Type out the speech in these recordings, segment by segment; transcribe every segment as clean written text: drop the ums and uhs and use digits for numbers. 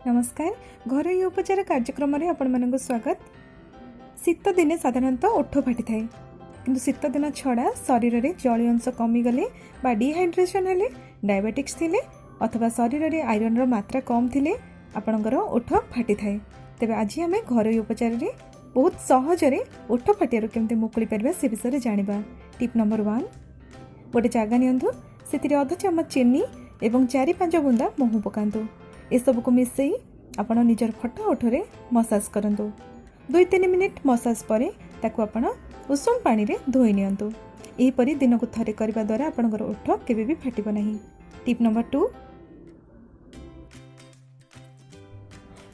नमस्कार घरोई उपचार कार्यक्रम में आपण स्वागत। शीत दिने साधारणतः ओठ फाटी थाए किंतु शीत दिन छड़ा शरीर में जलीय अंश कमीगले बा डिहाइड्रेशन हेले डायबिटिक्स थिले अथवा शरीर में आयरन मात्रा कम थिले आपणकर ओठ फाटी थाए। तेबे आज आम घरोई उपचार में बहुत सहजरे ओठ फाटियार केमती मुकुली पारिबा से विषय जानिबा। टिप नंबर 1 गोटे जगह नियंतु सेतिरे अध चमच चीनी एवं 4-5 बूंदा महू पकांतु। एसबू को मिसई आपण निजर फटा ओठरे मसाज करंतु। 2-3 मिनिट मसाज पर ताकू आपण उषुम पानी रे धोई नियंतु। एहीपरि दिन को थरे करबा द्वारा आपणकर ओठ केबे भी फाटिबो नाही। टिप नंबर 2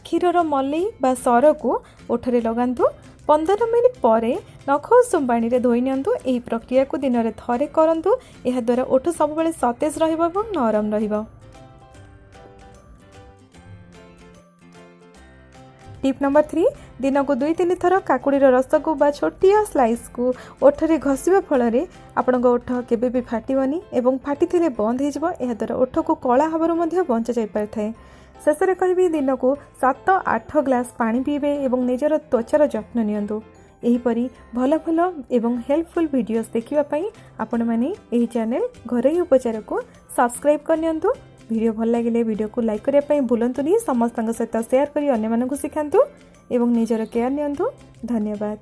क्षीरर मलई बा सर को ओठरे लगांतु। 15 मिनिट पर नख उषुम पानी रे धोई नियंतु। एही प्रक्रिया को दिन रे थरे करंतु। एहा द्वारा ओठ सब बेले सतेज रहिबो एवं नरम रहिबो। टिप नंबर 3 दिन को 2-3 थर काकुड़ीर रस को बा छोटिया स्लाइस को ओठरे घसीबा फल आपण ओठ केबे भी फाटिबनी एवं फाटी थिले बंद हो जाए। यह द्वारा ओठ को कला हबार मध्य बंचा जाई पारथाय। शेष कहि दिन को 7-8 ग्लास पानी पीबे एवं निजर त्वचार जत्न नियंतु। एहीपरि भल भल एवं हेल्पफुल वीडियोस देखिबा पई आपण माने एही चैनल घरोई उपचार को सब्सक्राइब कर नियंतु। वीडियो भल लगे वीडियो को लाइक करने भूलंतुनी। समस्त सहित शेयर करी अन्य मानकु सिखांतु एवं निजर केयर नियंतु। धन्यवाद।